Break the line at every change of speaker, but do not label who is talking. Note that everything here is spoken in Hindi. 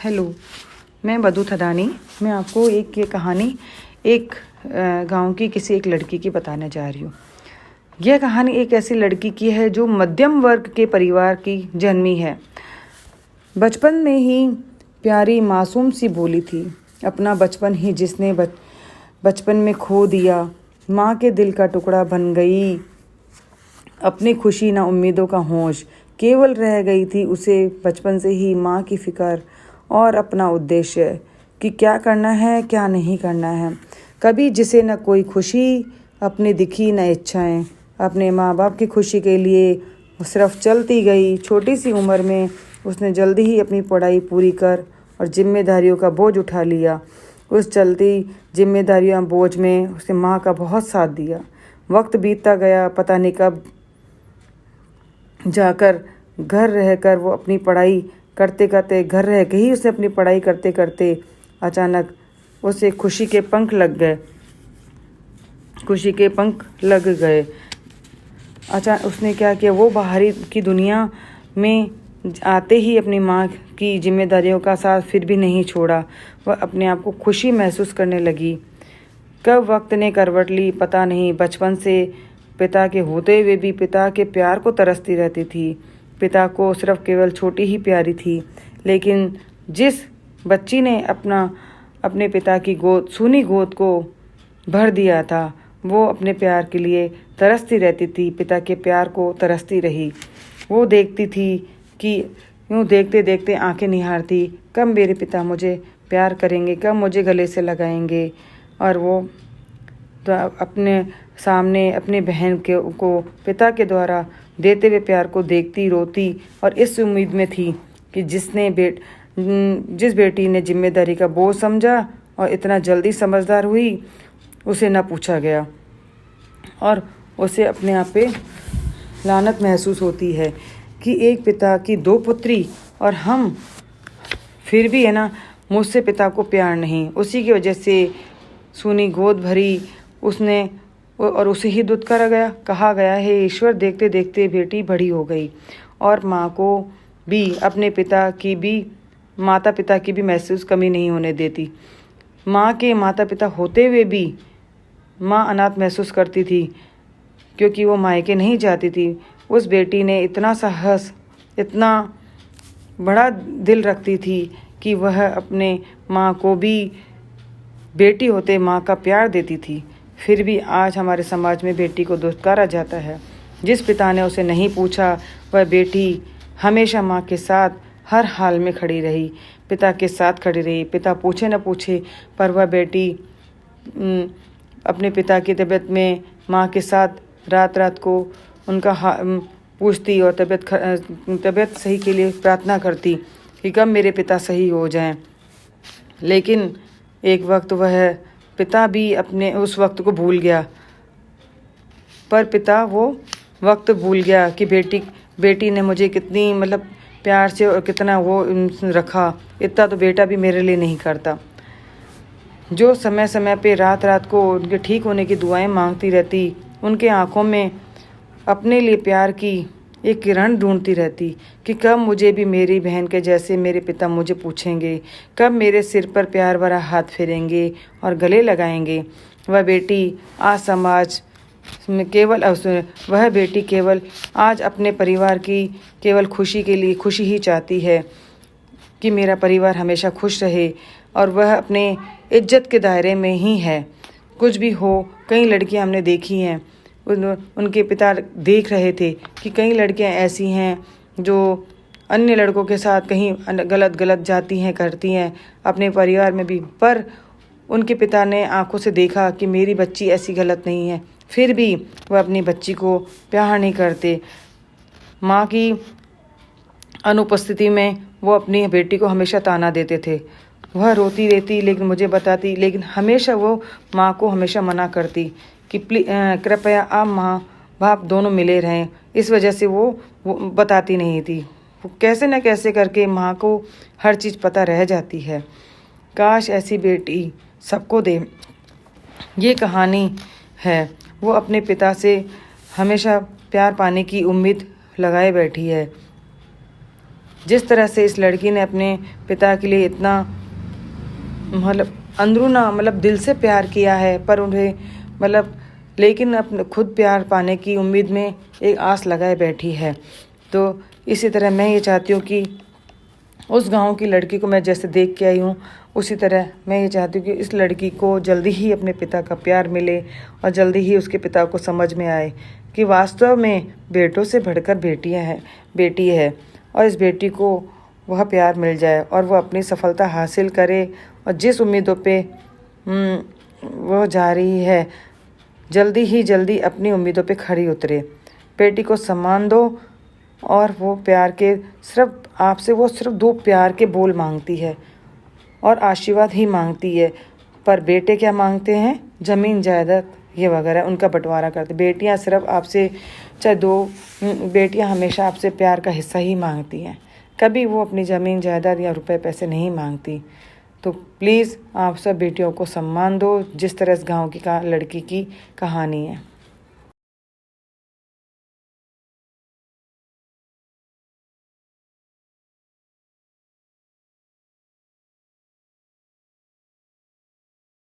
हेलो, मैं मधु थदानी। मैं आपको ये कहानी एक गांव की किसी एक लड़की की बताने जा रही हूँ। यह कहानी एक ऐसी लड़की की है जो मध्यम वर्ग के परिवार की जन्मी है। बचपन में ही प्यारी मासूम सी बोली थी। अपना बचपन ही जिसने बचपन में खो दिया, माँ के दिल का टुकड़ा बन गई। अपनी खुशी ना उम्मीदों का होश, केवल रह गई थी उसे बचपन से ही माँ की फिक्र और अपना उद्देश्य कि क्या करना है क्या नहीं करना है। कभी जिसे न कोई खुशी अपनी दिखी न इच्छाएं। अपने माँ बाप की खुशी के लिए सिर्फ चलती गई। छोटी सी उम्र में उसने जल्दी ही अपनी पढ़ाई पूरी कर और जिम्मेदारियों का बोझ उठा लिया। उस चलती जिम्मेदारियों बोझ में उसने माँ का बहुत साथ दिया। वक्त बीतता गया, पता नहीं कब जाकर घर रहकर वो अपनी पढ़ाई करते करते घर रह के ही उसे अपनी पढ़ाई करते करते अचानक उसे खुशी के पंख लग गए। अचानक उसने क्या किया, वो बाहरी की दुनिया में आते ही अपनी माँ की जिम्मेदारियों का साथ फिर भी नहीं छोड़ा। वह अपने आप को खुशी महसूस करने लगी। कब वक्त ने करवट ली पता नहीं। बचपन से पिता के होते हुए भी पिता के प्यार को तरसती रहती थी। पिता को सिर्फ केवल छोटी ही प्यारी थी, लेकिन जिस बच्ची ने अपने पिता की सूनी गोद को भर दिया था, वो अपने प्यार के लिए तरसती रहती थी। पिता के प्यार को तरसती रही। वो देखती थी कि यूँ देखते देखते आंखें निहारती, कब मेरे पिता मुझे प्यार करेंगे, कब मुझे गले से लगाएंगे। और वो तो अपने सामने अपनी बहन को पिता के द्वारा देते हुए प्यार को देखती रोती और इस उम्मीद में थी कि जिस बेटी ने जिम्मेदारी का बोझ समझा और इतना जल्दी समझदार हुई, उसे न पूछा गया और उसे अपने आप पे लानत महसूस होती है कि एक पिता की दो पुत्री और हम फिर भी है ना, मुझसे पिता को प्यार नहीं। उसी की वजह से सूनी गोद भरी उसने और उसे ही दूध कहा गया है। ईश्वर देखते देखते बेटी बड़ी हो गई और माँ को भी अपने माता पिता की भी महसूस कमी नहीं होने देती। माँ के माता पिता होते हुए भी माँ अनाथ महसूस करती थी क्योंकि वो मायके नहीं जाती थी। उस बेटी ने इतना साहस, इतना बड़ा दिल रखती थी कि वह अपने माँ को भी बेटी होते माँ का प्यार देती थी। फिर भी आज हमारे समाज में बेटी को दुत्कारा जाता है। जिस पिता ने उसे नहीं पूछा, वह बेटी हमेशा माँ के साथ हर हाल में खड़ी रही, पिता के साथ खड़ी रही। पिता पूछे न पूछे, पर वह बेटी अपने पिता की तबीयत में माँ के साथ रात रात को उनका पूछती और तबीयत सही के लिए प्रार्थना करती कि कब मेरे पिता सही हो जाएं। लेकिन एक वक्त वह पिता भी अपने उस वक्त को भूल गया। पर पिता वो वक्त भूल गया कि बेटी ने मुझे कितनी प्यार से और कितना वो रखा, इतना तो बेटा भी मेरे लिए नहीं करता। जो समय समय पे रात रात को उनके ठीक होने की दुआएं मांगती रहती, उनके आंखों में अपने लिए प्यार की एक किरण ढूंढती रहती कि कब मुझे भी मेरी बहन के जैसे मेरे पिता मुझे पूछेंगे, कब मेरे सिर पर प्यार भरा हाथ फेरेंगे और गले लगाएंगे। वह बेटी आज समाज में केवल आज अपने परिवार की केवल खुशी के लिए खुशी ही चाहती है कि मेरा परिवार हमेशा खुश रहे और वह अपने इज्जत के दायरे में ही है। कुछ भी हो, कई लड़कियां हमने देखी हैं, उनके पिता देख रहे थे कि कई लड़कियां ऐसी हैं जो अन्य लड़कों के साथ कहीं गलत जाती हैं, करती हैं अपने परिवार में भी। पर उनके पिता ने आंखों से देखा कि मेरी बच्ची ऐसी गलत नहीं है, फिर भी वह अपनी बच्ची को प्यार नहीं करते। माँ की अनुपस्थिति में वो अपनी बेटी को हमेशा ताना देते थे। वह रोती रहती लेकिन मुझे बताती, लेकिन हमेशा वो माँ को हमेशा मना करती कि कृपया आप माँ बाप दोनों मिले रहें। इस वजह से वो बताती नहीं थी। वो कैसे न कैसे करके माँ को हर चीज़ पता रह जाती है। काश ऐसी बेटी सबको दे। ये कहानी है, वो अपने पिता से हमेशा प्यार पाने की उम्मीद लगाए बैठी है। जिस तरह से इस लड़की ने अपने पिता के लिए इतना मतलब अंदरूना मतलब दिल से प्यार किया है, पर उन्हें मतलब लेकिन अपने खुद प्यार पाने की उम्मीद में एक आस लगाए बैठी है। तो इसी तरह मैं ये चाहती हूँ कि उस गांव की लड़की को मैं जैसे देख के आई हूँ, उसी तरह मैं ये चाहती हूँ कि इस लड़की को जल्दी ही अपने पिता का प्यार मिले और जल्दी ही उसके पिता को समझ में आए कि वास्तव में बेटों से बढ़कर बेटी है और इस बेटी को वह प्यार मिल जाए और वह अपनी सफलता हासिल करे और जिस उम्मीदों पे वह जा रही है जल्दी अपनी उम्मीदों पे खड़ी उतरे। बेटी को सम्मान दो और वो प्यार के सिर्फ आपसे वो सिर्फ 2 प्यार के बोल मांगती है और आशीर्वाद ही मांगती है, पर बेटे क्या मांगते हैं? ज़मीन जायदाद ये वगैरह उनका बंटवारा करते। बेटियां सिर्फ आपसे चाहे 2 बेटियां हमेशा आपसे प्यार का हिस्सा ही मांगती हैं, कभी वो अपनी ज़मीन जायदाद या रुपए पैसे नहीं मांगती। तो प्लीज़ आप सब बेटियों को सम्मान दो, जिस तरह इस गाँव की लड़की की कहानी है।